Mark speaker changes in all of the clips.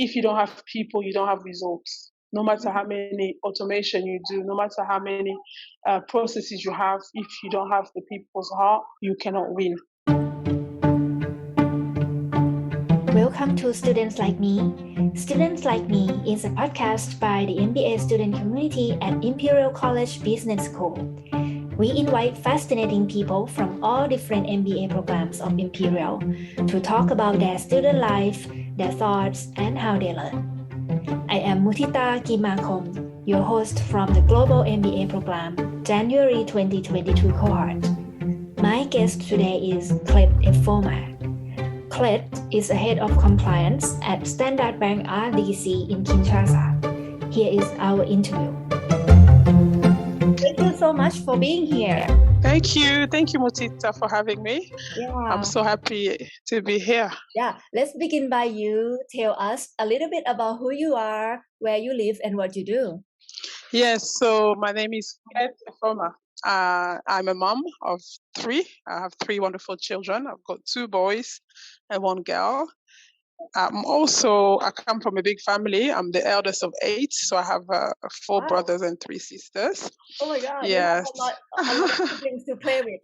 Speaker 1: if you don't have people, you don't have results. No matter how many automation you do, no matter how many processes you have, if you don't have the people's heart, you cannot win.
Speaker 2: Welcome to Students Like Me. Students Like Me is a podcast by the MBA student community at Imperial College Business School. We invite fascinating people from all different MBA programs of Imperial to talk about their student life, their thoughts, and how they learn. I am Mutita Kimakom, your host from the Global MBA program, January 2022 cohort. My guest today is Clette Efoma. Clette is a head of compliance at Standard Bank RDC in Kinshasa. Here is our interview. Thank you so much for being here.
Speaker 1: Thank you, Mutita, for having me.
Speaker 2: Yeah.
Speaker 1: I'm so happy to be here.
Speaker 2: Yeah, let's begin by you. Tell us a little bit about who you are, where you live, and what you do.
Speaker 1: Yes, so my name is Clette Efoma. I'm a mom of 3. I have 3 wonderful children. I've got 2 boys and 1 girl. I come from a big family. I'm the eldest of 8, so I have 4 brothers and 3 sisters.
Speaker 2: Oh my God,
Speaker 1: yes.
Speaker 2: You have a lot of siblings to play with.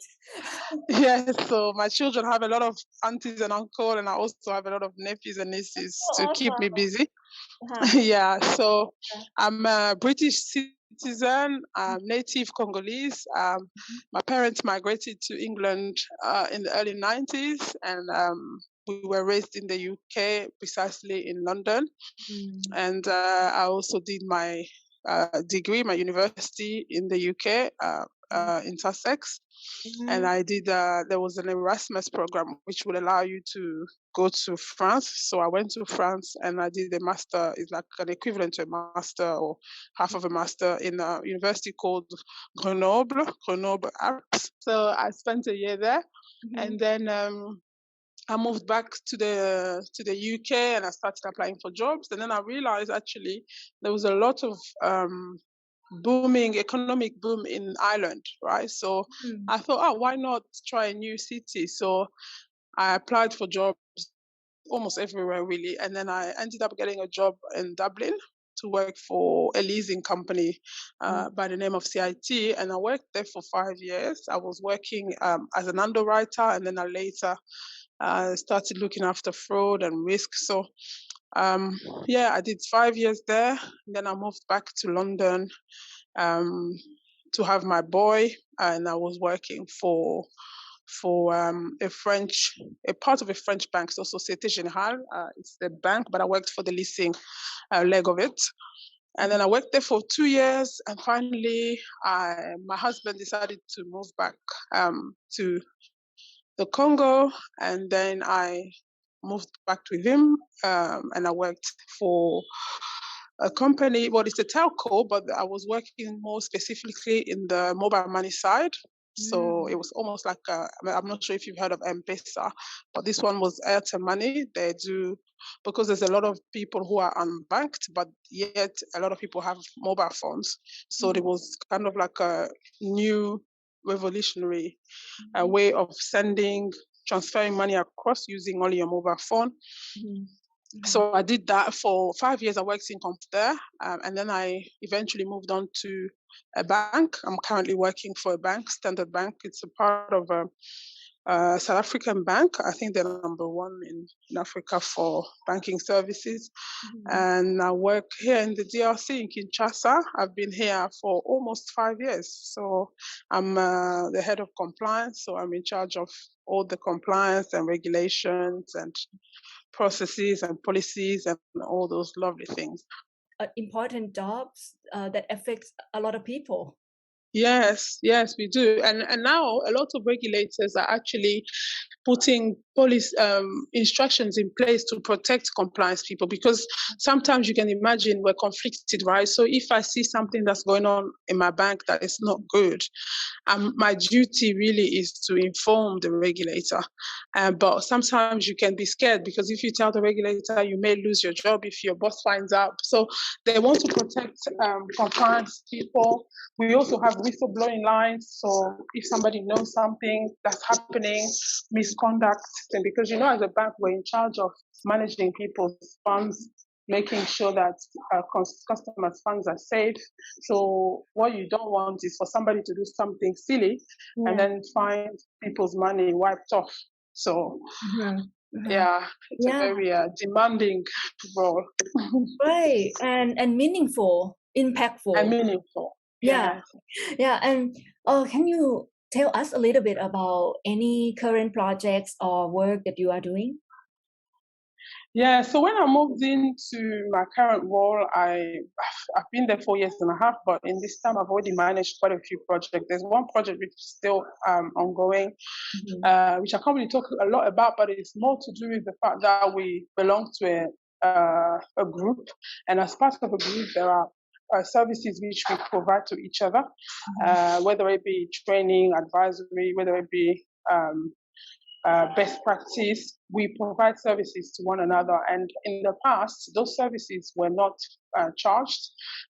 Speaker 1: Yes, so my children have a lot of aunties and uncles, and I also have a lot of nephews and nieces to keep me busy. Yeah, so I'm a British citizen, I'm native Congolese. My parents migrated to England in the early 90s, and we were raised in the UK, precisely in London. And I also did my degree, my university in the UK, in Sussex. And I did, there was an Erasmus program which would allow you to go to France. So I went to France and I did a master, it's like an equivalent to a master or half of a master in a university called Grenoble Alpes. So I spent a year there. And then I moved back to the UK and I started applying for jobs. And then I realized actually there was a lot of economic boom in Ireland, right? So I thought, why not try a new city? So I applied for jobs almost everywhere, really. And then I ended up getting a job in Dublin to work for a leasing company by the name of CIT. And I worked there for 5 years. I was working as an underwriter, and then I later started looking after fraud and risk. So I did 5 years there. And then I moved back to London to have my boy, and I was working for a part of a French bank, so Société Générale. It's the bank, but I worked for the leasing leg of it. And then I worked there for 2 years, and finally, my husband decided to move back to the Congo, and then I moved back with him, and I worked for a company. Well, it's a telco, but I was working more specifically in the mobile money side. So it was almost like I'm not sure if you've heard of M-Pesa, but this one was Airtel Money. They do, because there's a lot of people who are unbanked, but yet a lot of people have mobile phones. So it was kind of like a new revolutionary way of transferring money across using only your mobile phone. So I did that for 5 years. I worked in computer, and then I eventually moved on to a bank. I'm currently working for a bank, Standard Bank. It's a part of a South African bank. I think they're number 1 in Africa for banking services. And I work here in the DRC in Kinshasa. I've been here for almost 5 years. So I'm the head of compliance. So I'm in charge of all the compliance and regulations and processes and policies and all those lovely things.
Speaker 2: Important jobs that affects a lot of people.
Speaker 1: Yes, we do. And now a lot of regulators are actually putting policy instructions in place to protect compliance people, because sometimes you can imagine we're conflicted, right? So if I see something that's going on in my bank that is not good, my duty really is to inform the regulator. But sometimes you can be scared, because if you tell the regulator, you may lose your job if your boss finds out. So they want to protect compliance people. We also have whistleblowing lines. So if somebody knows something that's happening, misconduct, and because as a bank, we're in charge of managing people's funds making sure that customers' funds are safe. So what you don't want is for somebody to do something silly and then find people's money wiped off. So yeah, it's a very demanding role.
Speaker 2: Right, and meaningful, impactful.
Speaker 1: And meaningful.
Speaker 2: Yeah. And can you tell us a little bit about any current projects or work that you are doing?
Speaker 1: Yeah, so when I moved into my current role, I've been there 4 years and a half, but in this time I've already managed quite a few projects. There's one project which is still ongoing, which I can't really talk a lot about, but it's more to do with the fact that we belong to a group, and as part of a group, there are services which we provide to each other, whether it be training, advisory, whether it be best practice. We provide services to one another, and in the past, those services were not charged.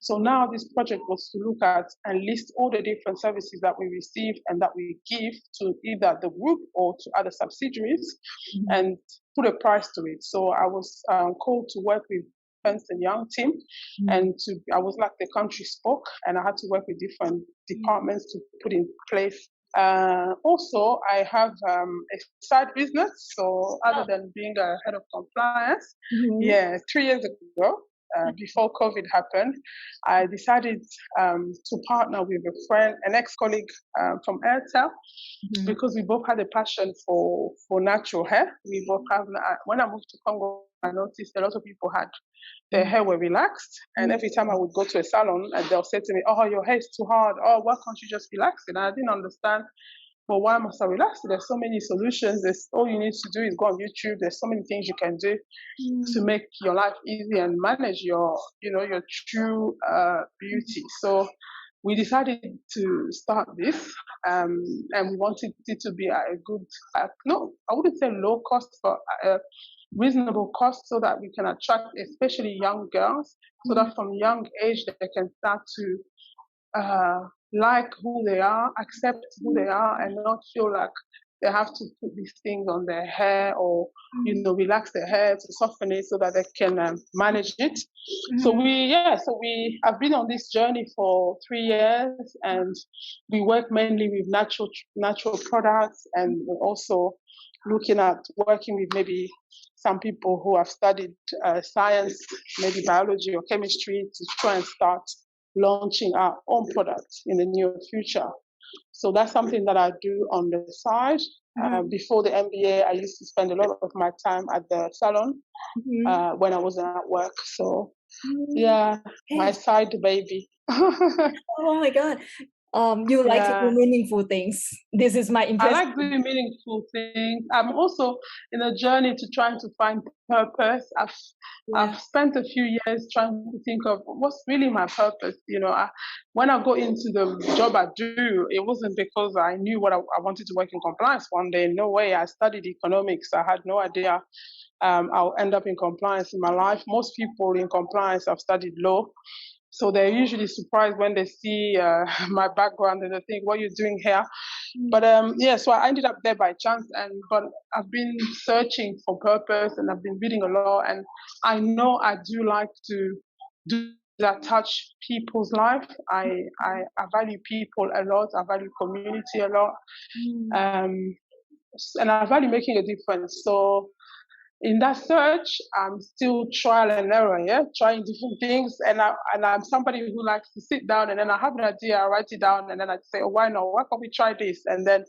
Speaker 1: So now this project was to look at and list all the different services that we receive and that we give to either the group or to other subsidiaries, and put a price to it. So I was called to work with Ernst & Young team, and I was like the country spoke, and I had to work with different departments to put in place. Also, I have a side business. So other than being a head of compliance, 3 years ago, before COVID happened, I decided to partner with a friend, an ex-colleague from Airtel, because we both had a passion for natural hair. We both have. When I moved to Congo, I noticed a lot of people had their hair were relaxed, and every time I would go to a salon, and they'll say to me, "Oh, your hair is too hard. Oh, why can't you just relax it?" And I didn't understand. Well, why must I relax it? There's so many solutions. There's all you need to do is go on YouTube. There's so many things you can do to make your life easy and manage your true beauty. So we decided to start this, and we wanted it to be at a good, no, I wouldn't say low cost, but reasonable cost, so that we can attract especially young girls, so that from young age they can start to like who they are, accept who they are, and not feel like they have to put these things on their hair or relax their hair to soften it so that they can manage it. So we have been on this journey for 3 years, and we work mainly with natural products, and we're also looking at working with maybe some people who have studied science, maybe biology or chemistry, to try and start launching our own products in the near future. So that's something that I do on the side. Before the MBA, I used to spend a lot of my time at the salon when I wasn't at work. So my side baby.
Speaker 2: Oh my God. You like to do meaningful things. This is my impression.
Speaker 1: I like doing meaningful things. I'm also in a journey to trying to find purpose. I've spent a few years trying to think of what's really my purpose. When I got into the job I do, it wasn't because I knew what I wanted to work in compliance one day. No way. I studied economics. I had no idea I'll end up in compliance in my life. Most people in compliance have studied law. So they're usually surprised when they see my background and they think, "What are you doing here?" But so I ended up there by chance. But I've been searching for purpose, and I've been reading a lot. And I know I do like to do that, touch people's life. I value people a lot. I value community a lot, and I value making a difference. So in that search, I'm still trial and error, trying different things. And I'm somebody who likes to sit down, and then I have an idea, I write it down, and then I say, "Oh, why not? Why can't we try this?" And then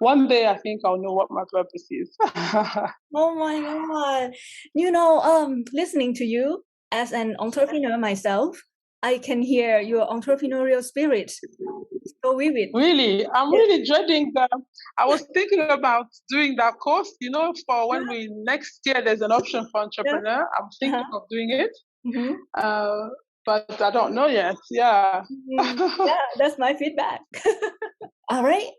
Speaker 1: one day I think I'll know what my purpose is.
Speaker 2: Oh my God. Listening to you as an entrepreneur myself, I can hear your entrepreneurial spirit so vivid.
Speaker 1: Really? I'm really dreading that. I was thinking about doing that course, for when next year there's an option for entrepreneur. I'm thinking of doing it. But I don't know yet. Yeah.
Speaker 2: That's my feedback. All right.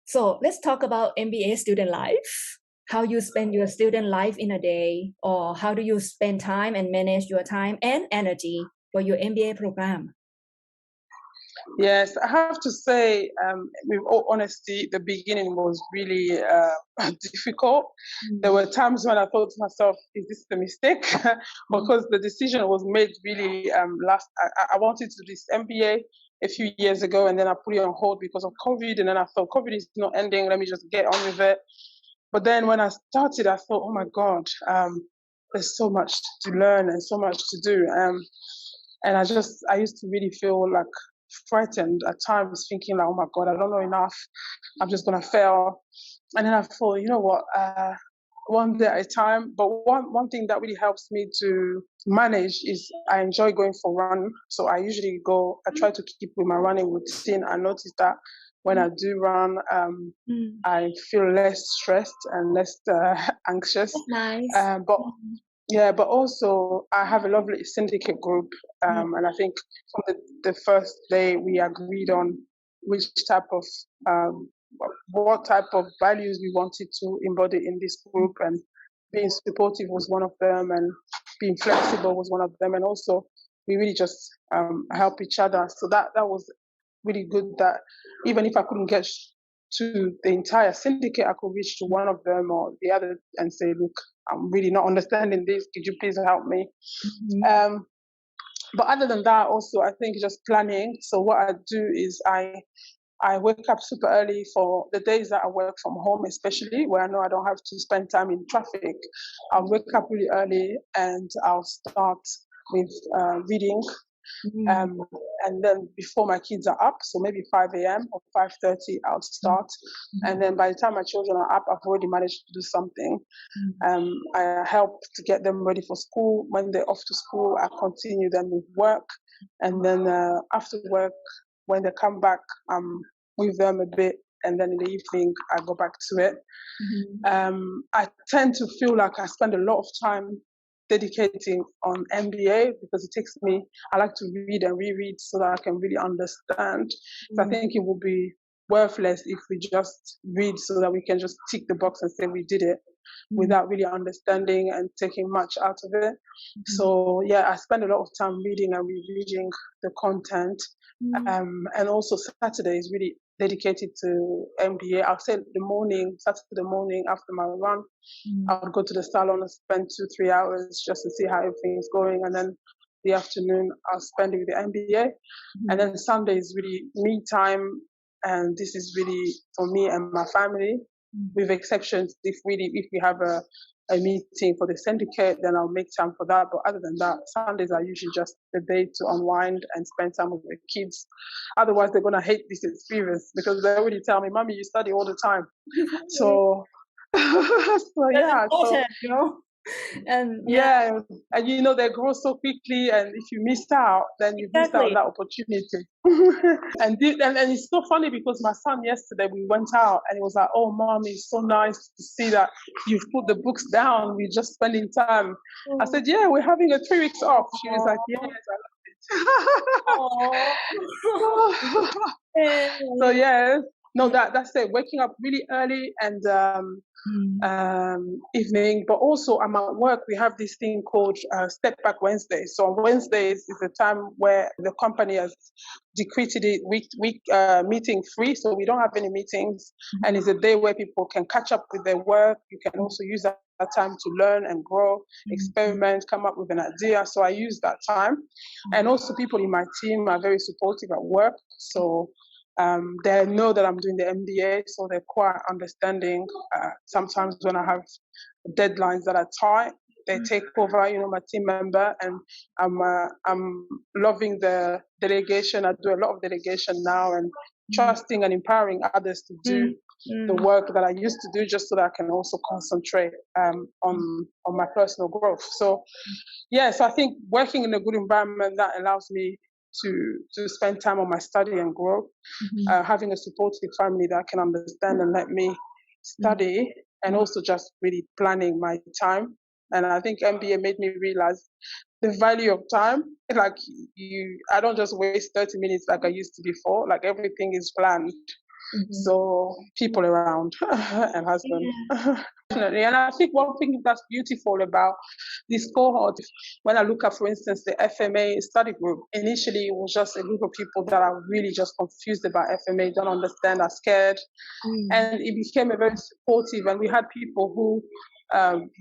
Speaker 2: So let's talk about MBA student life. How you spend your student life in a day, or how do you spend time and manage your time and energy for your MBA program?
Speaker 1: Yes, I have to say, with all honesty, the beginning was really difficult. There were times when I thought to myself, is this a mistake? Because the decision was made really I wanted to do this MBA a few years ago, and then I put it on hold because of COVID. And then I thought, COVID is not ending, let me just get on with it. But then when I started, I thought, oh my God, there's so much to learn and so much to do. And I used to really feel like frightened at times, thinking like, oh my God, I don't know enough. I'm just gonna fail. And then I thought, you know what, one day at a time. But one thing that really helps me to manage is I enjoy going for run. So I usually go, I try to keep with my running routine. I notice that when I do run, I feel less stressed and less anxious.
Speaker 2: That's nice.
Speaker 1: But also I have a lovely syndicate group, and I think from the first day we agreed on which type of what type of values we wanted to embody in this group, and being supportive was one of them, and being flexible was one of them, and also we really just help each other. So that was really good. That even if I couldn't get to the entire syndicate, I could reach to one of them or the other and say, look, I'm really not understanding this. Could you please help me? But other than that, also, I think just planning. So what I do is I wake up super early for the days that I work from home, especially where I know I don't have to spend time in traffic. I'll wake up really early and I'll start with reading. And then before my kids are up, so maybe 5 a.m. or 5:30, I'll start. And then by the time my children are up, I've already managed to do something. I help to get them ready for school. When they're off to school, I continue them with work. And then after work, when they come back, I'm with them a bit. And then in the evening, I go back to it. I tend to feel like I spend a lot of time dedicating on MBA because it takes me, I like to read and reread so that I can really understand. So I think it would be worthless if we just read so that we can just tick the box and say we did it without really understanding and taking much out of it. So yeah, I spend a lot of time reading and rereading the content. And also Saturday is really dedicated to MBA. I'll say Saturday morning after my run, I would go to the salon and spend 2-3 hours just to see how everything is going. And then the afternoon, I'll spend it with the MBA. And then Sunday is really me time. And this is really for me and my family, with exceptions. If we have a meeting for the syndicate, then I'll make time for that. But other than that, Sundays are usually just the day to unwind and spend time with the kids. Otherwise, they're going to hate this experience because they already tell me, Mommy, you study all the time. So, yeah. So,
Speaker 2: you know? And
Speaker 1: and you know they grow so quickly, and if you missed out, then you missed out on that opportunity. and it's so funny because my son yesterday, we went out and he was like, oh Mom, it's so nice to see that you've put the books down, we're just spending time. I said, yeah, we're having a 3 weeks off. She was like, yes, I love it. So yeah, no, that's it. Waking up really early and evening, but also I'm at work. We have this thing called Step Back Wednesday. So on Wednesdays is the time where the company has decreed it week meeting free, so we don't have any meetings, and it's a day where people can catch up with their work. You can also use that time to learn and grow, experiment, come up with an idea. So I use that time, and also people in my team are very supportive at work. So they know that I'm doing the MBA, so they're quite understanding. Sometimes when I have deadlines that are tight, they take over, my team member, and I'm loving the delegation. I do a lot of delegation now, and trusting and empowering others to do the work that I used to do, just so that I can also concentrate on my personal growth. So, so I think working in a good environment that allows me to spend time on my study and grow, having a supportive family that can understand and let me study, and also just really planning my time. And I think MBA made me realize the value of time. Like I don't just waste 30 minutes like I used to before. Like everything is planned. So people around and husband. Definitely. And I think one thing that's beautiful about this cohort, when I look at, for instance, the FMA study group, initially it was just a group of people that are really just confused about FMA, don't understand, are scared. And it became a very supportive, and we had people who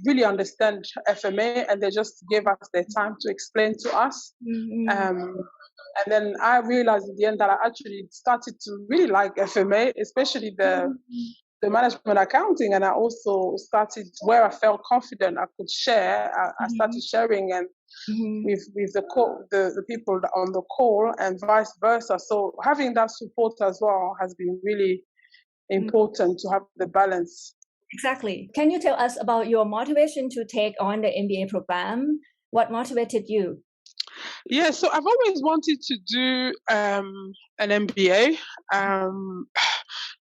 Speaker 1: really understand FMA, and they just gave us their time to explain to us. And then I realized at the end that I actually started to really like FMA, especially the management accounting. And I also started where I felt confident I could share. I started sharing and with the people on the call and vice versa. So having that support as well has been really important to have the balance.
Speaker 2: Exactly. Can you tell us about your motivation to take on the MBA program? What motivated you?
Speaker 1: Yeah, so I've always wanted to do an MBA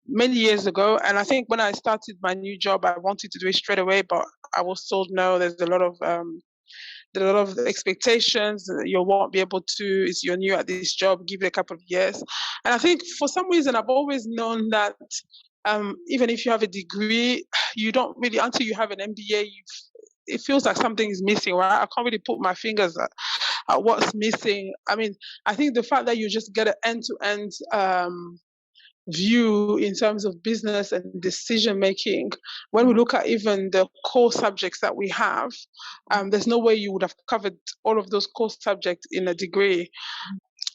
Speaker 1: many years ago. And I think when I started my new job, I wanted to do it straight away, but I was told no, there's a lot of expectations. You won't be able to, you're new at this job, give it a couple of years. And I think for some reason, I've always known that even if you have a degree, you don't really, until you have an MBA, it feels like something is missing, right? I can't really put my fingers at what's missing. I mean, I think the fact that you just get an end-to-end view in terms of business and decision making, when we look at even the core subjects that we have, there's no way you would have covered all of those core subjects in a degree.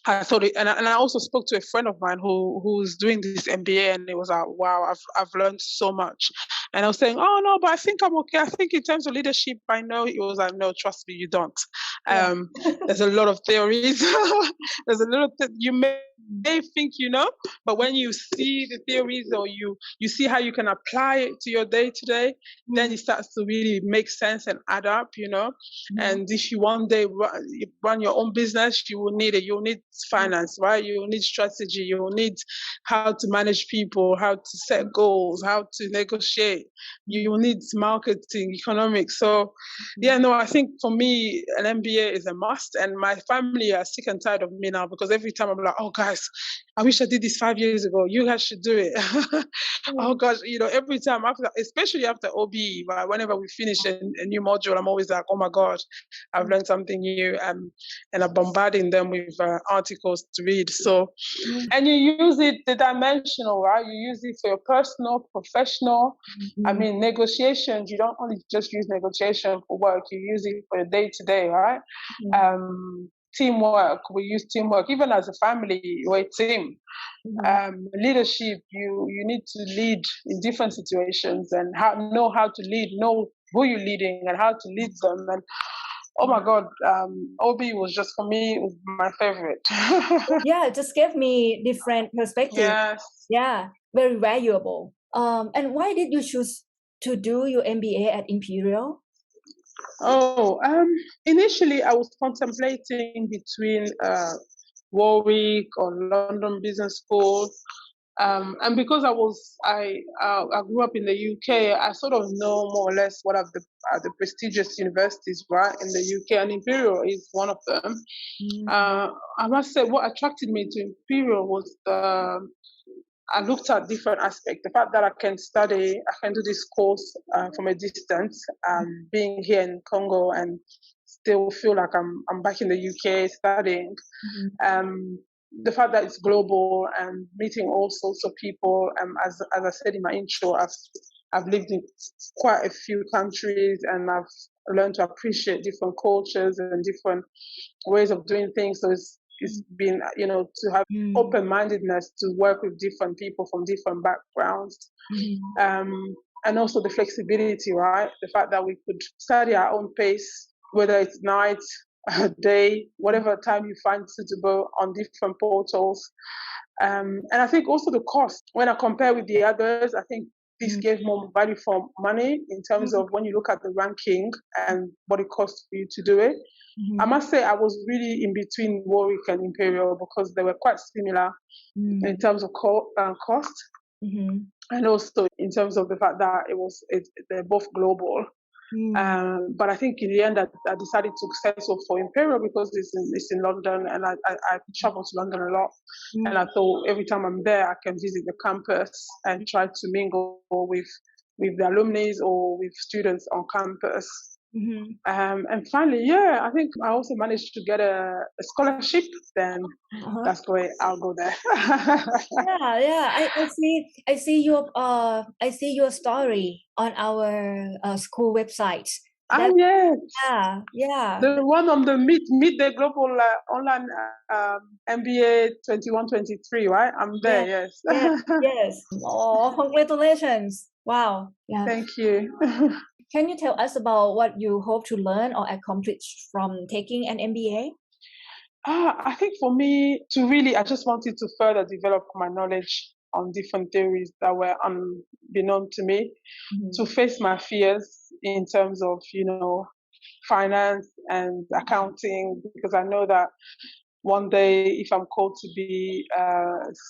Speaker 1: I thought it, and I also spoke to a friend of mine who's doing this MBA, and it was like, wow, I've learned so much. And I was saying, oh no, but I think I'm okay. I think in terms of leadership, I know. It was like, no, trust me, you don't. There's a lot of theories. There's a lot of you may think you know, but when you see the theories or you see how you can apply it to your day to day, then it starts to really make sense and add up, you know. And if you one day run your own business, you will need it. You'll need finance, right? You will need strategy. You will need how to manage people, how to set goals, how to negotiate. You will need marketing, economics. So, yeah, no, I think for me, an MBA is a must. And my family are sick and tired of me now because every time I'm like, oh, guys, I wish I did this 5 years ago. You guys should do it. Oh, gosh, you know, every time, after, especially after OBE, right, whenever we finish a new module, I'm always like, oh, my God, I've learned something new. And I'm bombarding them with articles to read. So, and you use it, the dimensional, right? You use it for your personal, professional. I mean, negotiations, you don't only just use negotiation for work, you use it for your day-to-day, right? Teamwork, we use teamwork. Even as a family, we're a team. Leadership, you need to lead in different situations and know how to lead, know who you're leading and how to lead them. And oh my God, OB was just, for me, it was my favorite.
Speaker 2: Yeah, it just gave me different perspective.
Speaker 1: Yes.
Speaker 2: Yeah, very valuable. And why did you choose to do your MBA at Imperial?
Speaker 1: Oh, initially I was contemplating between Warwick or London Business School. And because I grew up in the UK, I sort of know more or less what are the prestigious universities, right, in the UK, and Imperial is one of them. I must say what attracted me to Imperial was I looked at different aspects. The fact that I can do this course from a distance, being here in Congo and still feel like I'm back in the UK studying. The fact that it's global and meeting all sorts of people. As I said in my intro, I've lived in quite a few countries and I've learned to appreciate different cultures and different ways of doing things. So it's been, you know, to have open-mindedness to work with different people from different backgrounds. And also the flexibility, right? The fact that we could study our own pace, whether it's night, day, whatever time you find suitable on different portals. And I think also the cost, when I compare with the others, I think this gave more value for money in terms of when you look at the ranking and what it costs for you to do it. I must say I was really in between Warwick and Imperial because they were quite similar in terms of cost, and also in terms of the fact that they're both global. But I think in the end, I decided to settle for Imperial because it's in London, and I travel to London a lot. And I thought every time I'm there, I can visit the campus and try to mingle with the alumni or with students on campus. And finally, I think I also managed to get a scholarship. Then that's great. I'll go there.
Speaker 2: I see your story on our school website.
Speaker 1: Yes.
Speaker 2: Yeah.
Speaker 1: The one on the Meet the Global Online MBA 21-23, right? I'm there, yes.
Speaker 2: Yes. Oh, congratulations. Wow. Yeah.
Speaker 1: Thank you.
Speaker 2: Can you tell us about what you hope to learn or accomplish from taking an MBA?
Speaker 1: I think for me, I just wanted to further develop my knowledge on different theories that were unbeknown to me, to face my fears in terms of, finance and accounting, because I know that one day if I'm called to be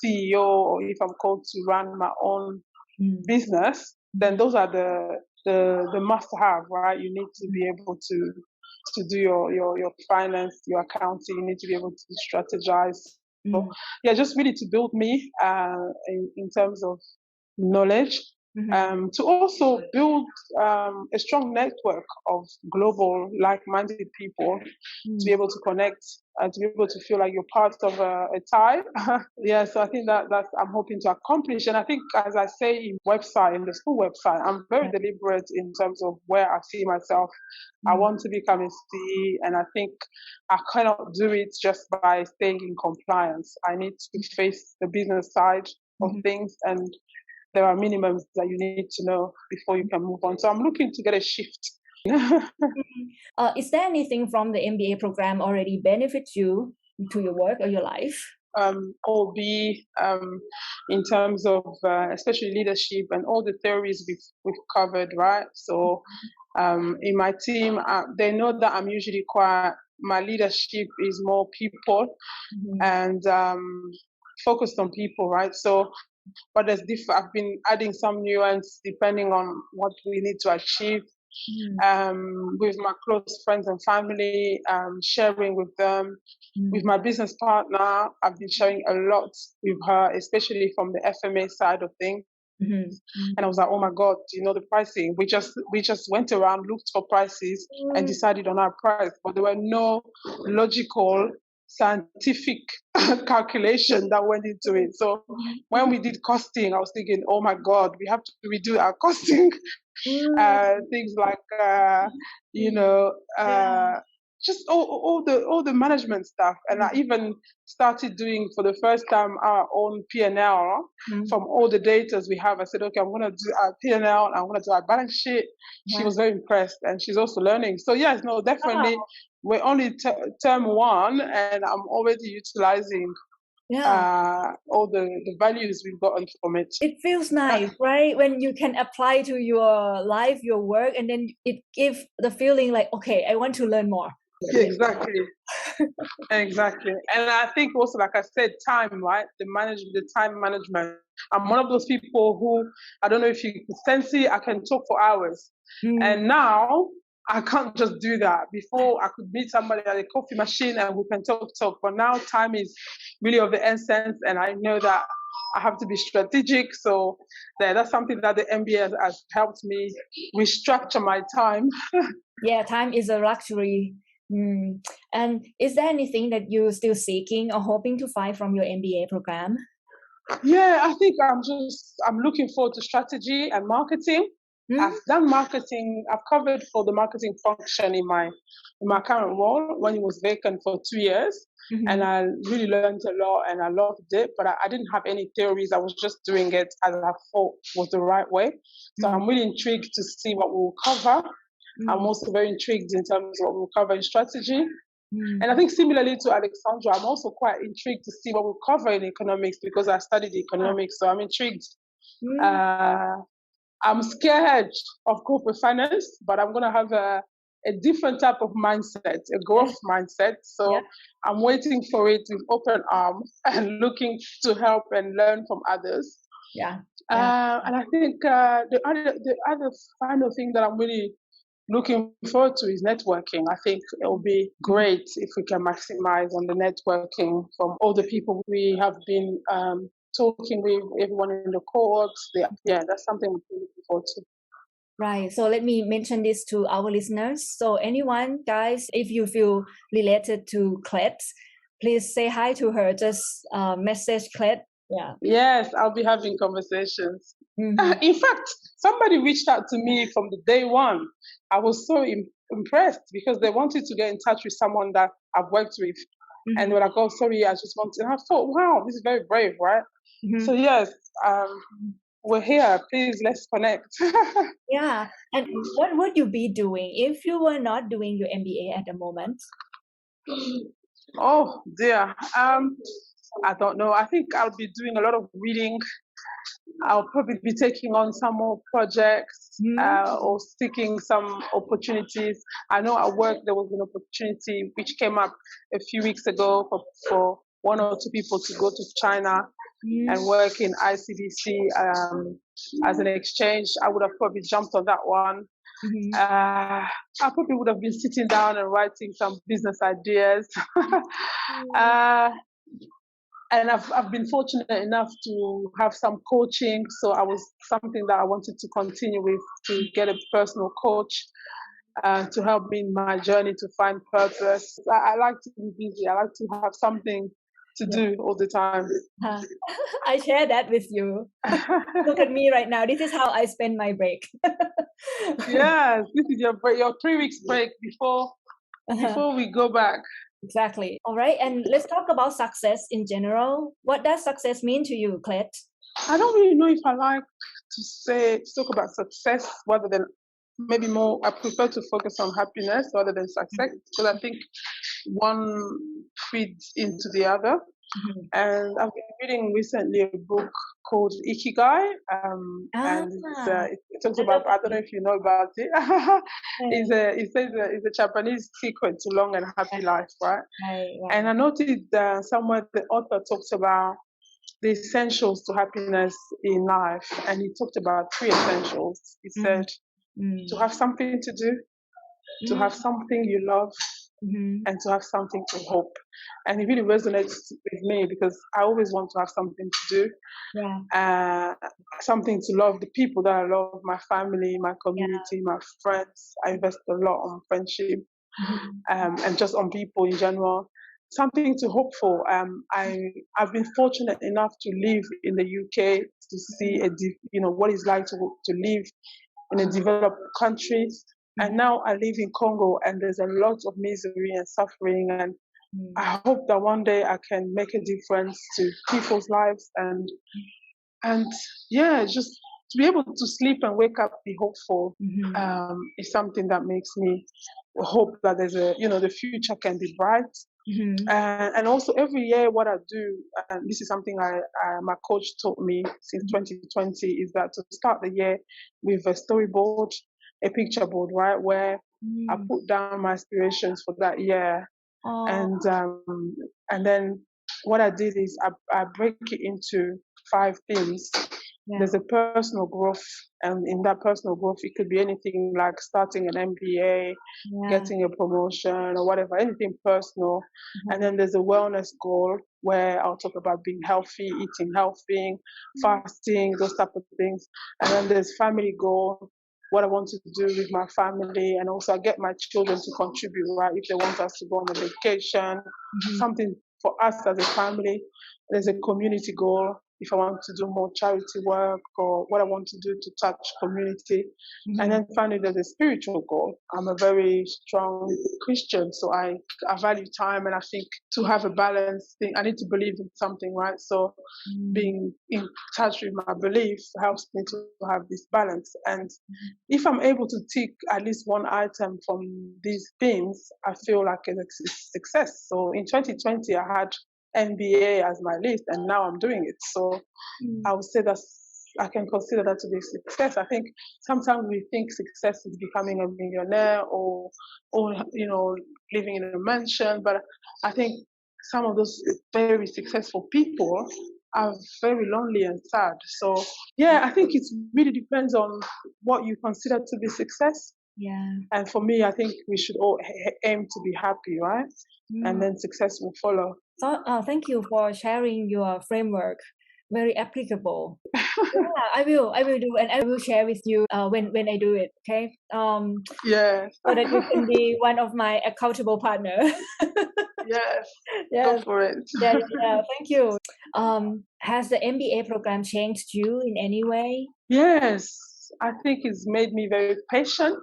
Speaker 1: CEO or if I'm called to run my own business, then those are the must-have, right? You need to be able to do your finance, your accounting. You need to be able to strategize. So, just really to build me in terms of knowledge. To also build a strong network of global like-minded people to be able to connect and to be able to feel like you're part of a tribe. So I think that's I'm hoping to accomplish. And I think, as I say in the school website, I'm very deliberate in terms of where I see myself. I want to become a CE, and I think I cannot do it just by staying in compliance. I need to face the business side of things, and there are minimums that you need to know before you can move on. So I'm looking to get a shift.
Speaker 2: Is there anything from the MBA program already benefits you to your work or your life?
Speaker 1: In terms of especially leadership and all the theories we've covered, right? So in my team, they know that I'm usually my leadership is more people and focused on people, right? So, but I've been adding some nuance depending on what we need to achieve with my close friends and family, sharing with them. With my business partner, I've been sharing a lot with her, especially from the Efoma side of things. And I was like, oh my God, the pricing? We just went around, looked for prices and decided on our price, but there were no logical scientific calculation that went into it. So when we did costing, I was thinking, oh my God, we have to redo our costing. Things like just all the management stuff. And I even started doing for the first time our own P&L from all the data we have. I said, okay, I'm going to do our P&L, I'm going to do our balance sheet. She was very impressed, and she's also learning. So yes, no, definitely. We're only term one, and I'm already utilizing all the values we've gotten from it.
Speaker 2: It feels nice, right? When you can apply to your life, your work, and then it gives the feeling like, okay, I want to learn more.
Speaker 1: Exactly. Exactly. And I think also, like I said, time, right? The time management. I'm one of those people who, I don't know if you can sense it, I can talk for hours. And now I can't just do that. Before I could meet somebody at a coffee machine and we can talk. But now time is really of the essence, and I know that I have to be strategic. So that's something that the MBA has helped me restructure my time.
Speaker 2: Yeah, time is a luxury. And is there anything that you're still seeking or hoping to find from your MBA program?
Speaker 1: Yeah, I think I'm looking forward to strategy and marketing. I've done marketing. I've covered for the marketing function in my current role when it was vacant for 2 years. And I really learned a lot and I loved it, but I didn't have any theories. I was just doing it as I thought was the right way. So I'm really intrigued to see what we'll cover. I'm also very intrigued in terms of what we'll cover in strategy. And I think similarly to Alexandra, I'm also quite intrigued to see what we'll cover in economics because I studied economics. So I'm intrigued. I'm scared of corporate finance, but I'm going to have a different type of mindset, a growth mindset. So I'm waiting for it with open arms and looking to help and learn from others. And I think the other final thing that I'm really looking forward to is networking. I think it will be great if we can maximize on the networking from all the people we have been talking with, everyone in the cohorts. Yeah, that's something we're looking forward to.
Speaker 2: Right. So let me mention this to our listeners. So anyone, guys, if you feel related to Clette, please say hi to her. Just message Clette. Yeah.
Speaker 1: Yes, I'll be having conversations.
Speaker 2: Mhm.
Speaker 1: In fact, somebody reached out to me from the day one. I was so impressed because they wanted to get in touch with someone that I've worked with. And they were like, oh, sorry, I just wanted. And I thought, wow, this is very brave, right?
Speaker 2: Mhm.
Speaker 1: So, yes, we're here. Please, let's connect.
Speaker 2: Yeah. And what would you be doing if you were not doing your MBA at the moment?
Speaker 1: Oh, dear. I don't know. I think I'll be doing a lot of reading. I'll probably be taking on some more projects or seeking some opportunities. I know at work there was an opportunity which came up a few weeks ago for one or two people to go to China and work in ICDC as an exchange. I would have probably jumped on that one. I probably would have been sitting down and writing some business ideas. And I've been fortunate enough to have some coaching. So I was something that I wanted to continue with, to get a personal coach to help me in my journey to find purpose. I like to be busy. I like to have something to do all the time.
Speaker 2: I share that with you. Look at me right now. This is how I spend my break.
Speaker 1: Yes, this is your break, your 3 weeks break before we go back.
Speaker 2: Exactly. All right. And let's talk about success in general. What does success mean to you, Clette?
Speaker 1: I don't really know if I like to talk about success rather than maybe more. I prefer to focus on happiness rather than success because I think one feeds into the other. And I've been reading recently a book called Ikigai, and it talks about, I don't know if you know about it. It says it's a Japanese secret to long and happy life, right? And I noticed somewhere the author talks about the essentials to happiness in life, and he talked about 3 essentials. He said to have something to do, to have something you love, and to have something to hope. And it really resonates with me because I always want to have something to do, something to love the people that I love, my family, my community, my friends. I invest a lot on friendship and just on people in general. Something to hope for. I've been fortunate enough to live in the UK to see what it's like to live in a developed country. And now I live in Congo, and there's a lot of misery and suffering. And I hope that one day I can make a difference to people's lives. And yeah, just to be able to sleep and wake up, be hopeful, is something that makes me hope that there's the future can be bright. And also every year what I do, and this is something my coach taught me since 2020, is that to start the year with a storyboard, a picture board, right, where I put down my aspirations for that year. And then what I did is I break it into 5 themes. There's a personal growth, and in that personal growth, it could be anything like starting an MBA, getting a promotion, or whatever, anything personal. And then there's a wellness goal where I'll talk about being healthy, eating healthy, fasting, those type of things. And then there's family goal, what I want to do with my family, and also I get my children to contribute, right? If they want us to go on a vacation, something for us as a family. There's a community goal, if I want to do more charity work or what I want to do to touch community. And then finally, there's a spiritual goal. I'm a very strong Christian, so I value time, and I think to have a balanced thing, I need to believe in something, right? So being in touch with my beliefs helps me to have this balance. And if I'm able to tick at least one item from these themes, I feel like it's a success. So in 2020, I had MBA as my list, and now I'm doing it. So I would say that I can consider that to be a success. I think sometimes we think success is becoming a millionaire or living in a mansion, but I think some of those very successful people are very lonely and sad. So yeah, I think it really depends on what you consider to be success.
Speaker 2: Yeah.
Speaker 1: And for me, I think we should all aim to be happy, right? And then success will follow.
Speaker 2: So, thank you for sharing your framework. Very applicable. Yeah, I will do, and I will share with you when I do it. Okay.
Speaker 1: Yes.
Speaker 2: So that you can be one of my accountable partner.
Speaker 1: Yes.
Speaker 2: Yes.
Speaker 1: Go for it.
Speaker 2: Yeah. Thank you. Has the MBA program changed you in any way?
Speaker 1: Yes. I think it's made me very patient,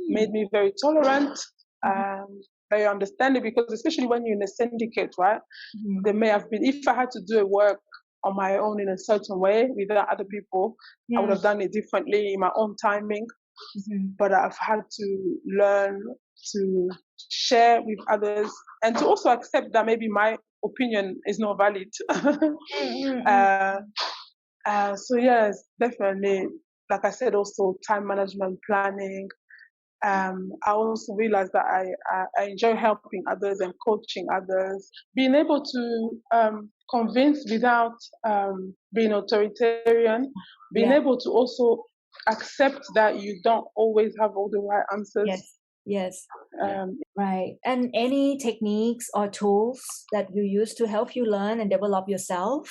Speaker 1: made me very tolerant, very understanding, because especially when you're in a syndicate, right? There may have been, if I had to do a work on my own in a certain way without other people, I would have done it differently in my own timing. But I've had to learn to share with others and to also accept that maybe my opinion is not valid. So yes, definitely. Like I said, also time management, planning. I also realized that I enjoy helping others and coaching others, being able to convince without being authoritarian, being able to also accept that you don't always have all the right answers.
Speaker 2: Yes. Right. And any techniques or tools that you use to help you learn and develop yourself?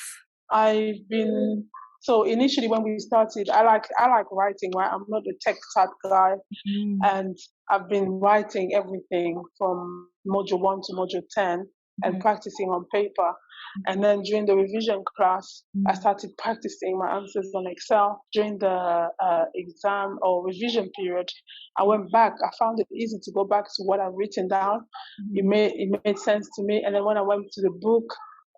Speaker 1: So initially when we started, I like writing, right? I'm not a tech type guy, and I've been writing everything from module 1 to module 10 and practicing on paper. And then during the revision class, I started practicing my answers on Excel. During the exam or revision period, I went back. I found it easy to go back to what I've written down. It made sense to me. And then when I went to the book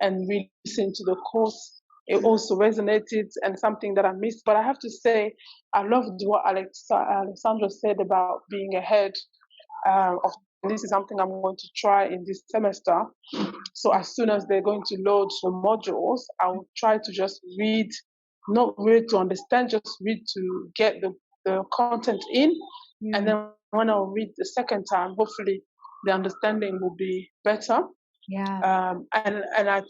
Speaker 1: and listened to the course, it also resonated and something that I missed. But I have to say, I loved what Alexandra said about being ahead of. This is something I'm going to try in this semester. So as soon as they're going to load some modules, I will try to just read, not read to understand, just read to get the content in. And then when I'll read the second time, hopefully the understanding will be better. And I've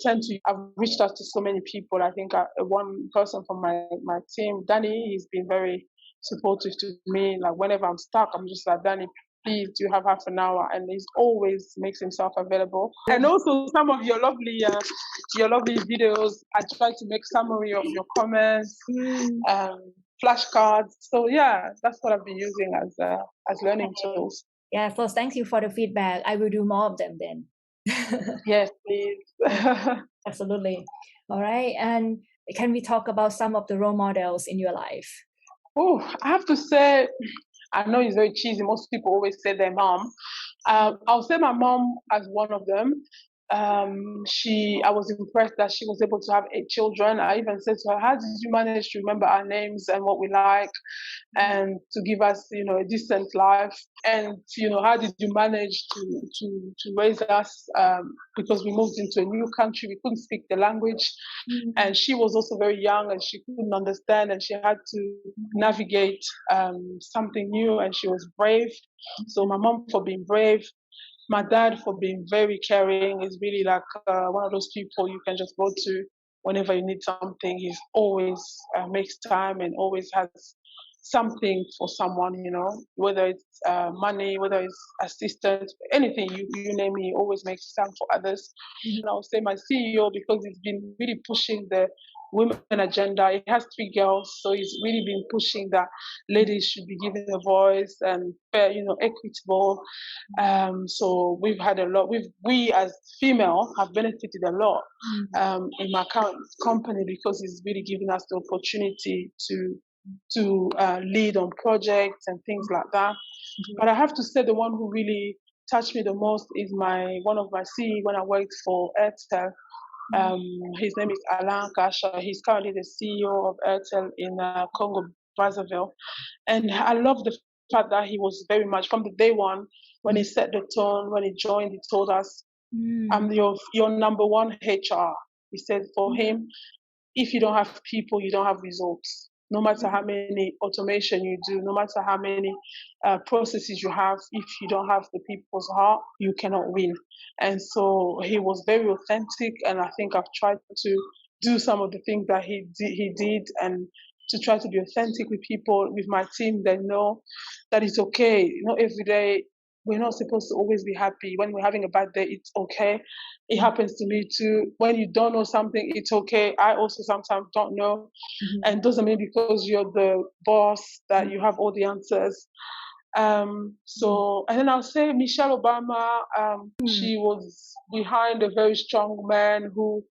Speaker 1: reached out to so many people. I think one person from my team, Danny, he's been very supportive to me. Like whenever I'm stuck, I'm just like, Danny, please, do you have half an hour? And he always makes himself available. And also some of your lovely videos, I try to make summary of your comments, flashcards. So yeah, that's what I've been using as learning tools.
Speaker 2: Yeah, so thank you for the feedback. I will do more of them then.
Speaker 1: Yes, please.
Speaker 2: Absolutely. All right. And can we talk about some of the role models in your life?
Speaker 1: Oh, I have to say, I know it's very cheesy. Most people always say their mom. I'll say my mom as one of them. I was impressed that she was able to have 8 children. I even said to her, how did you manage to remember our names and what we like and to give us, a decent life? And, how did you manage to raise us? Because we moved into a new country, we couldn't speak the language. And she was also very young and she couldn't understand and she had to navigate something new, and she was brave. So my mom for being brave, my dad for being very caring, is really like one of those people you can just go to whenever you need something. He always makes time and always has something for someone, whether it's money, whether it's assistance, anything, you name it, he always makes time for others. And I'll say my CEO, because he's been really pushing the women agenda. He has 3 girls, so he's really been pushing that ladies should be given a voice and fair, equitable. So we've had a lot. We as female have benefited a lot in my current company, because he's really given us the opportunity to lead on projects and things like that. But I have to say, the one who really touched me the most is one of my CE when I worked for Airtel. His name is Alain Kasha. He's currently the CEO of Airtel in Congo, Brazzaville. And I love the fact that he was very much, from the day one, when he set the tone, when he joined, he told us, I'm your number one HR. He said for him, if you don't have people, you don't have results. No matter how many automation you do, no matter how many processes you have, if you don't have the people's heart, you cannot win. And so he was very authentic, and I think I've tried to do some of the things that he did, and to try to be authentic with people, with my team. They know that it's okay. Not every day. We're not supposed to always be happy. When we're having a bad day, it's okay. It happens to me too. When you don't know something, it's okay. I also sometimes don't know. And it doesn't mean because you're the boss that you have all the answers. So, and then I'll say Michelle Obama, she was behind a very strong man who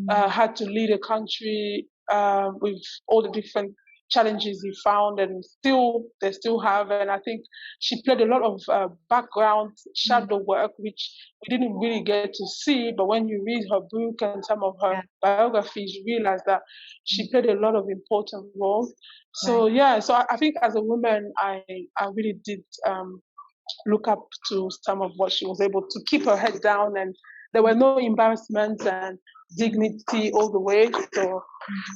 Speaker 1: had to lead a country with all the different challenges he found, and they still have. And I think she played a lot of background shadow work, which we didn't really get to see. But when you read her book and some of her biographies, you realize that she played a lot of important roles. So so I think as a woman, I really did look up to some of what she was able to keep her head down, and there were no embarrassments and dignity all the way. So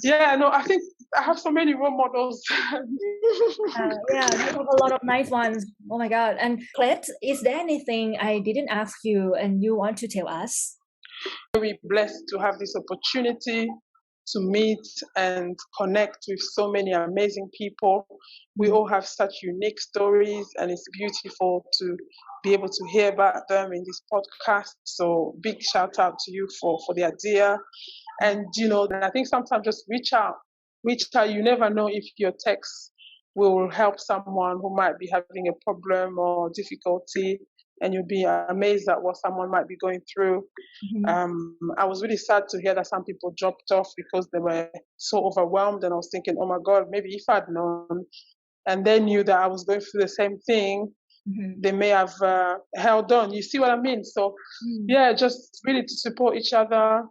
Speaker 1: I think I have so many role models.
Speaker 2: You have a lot of nice ones. Oh my God. And Clette, is there anything I didn't ask you and you want to tell us?
Speaker 1: Very blessed to have this opportunity to meet and connect with so many amazing people. We all have such unique stories, and it's beautiful to be able to hear about them in this podcast. So big shout out to you for the idea. And, I think sometimes just reach out. You never know if your text will help someone who might be having a problem or difficulty, and you'll be amazed at what someone might be going through. I was really sad to hear that some people dropped off because they were so overwhelmed, and I was thinking, oh my God, maybe if I'd known and they knew that I was going through the same thing, they may have held on. You see what I mean? So just really to support each other.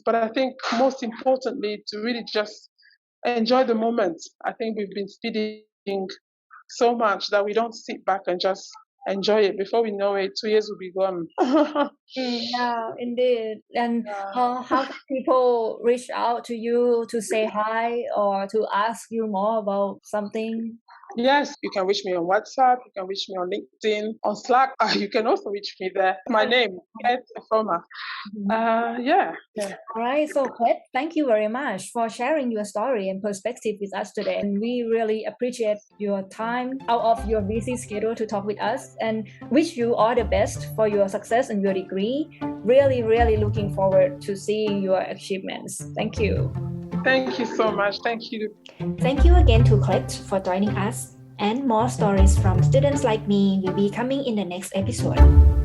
Speaker 1: But I think most importantly, to really just enjoy the moment. I think we've been speeding so much that we don't sit back and just enjoy it. Before we know it, 2 years will be gone.
Speaker 2: Yeah, indeed. And how can people reach out to you to say hi or to ask you more about something?
Speaker 1: Yes, you can reach me on WhatsApp, you can reach me on LinkedIn, on Slack. You can also reach me there. My name, Efoma.
Speaker 2: All right, so Clette, thank you very much for sharing your story and perspective with us today. And we really appreciate your time out of your busy schedule to talk with us, and wish you all the best for your success and your degree. Really, really looking forward to seeing your achievements. Thank you.
Speaker 1: Thank you so much. Thank you.
Speaker 2: Thank you again to Clette for joining us. And more stories from Students Like Me will be coming in the next episode.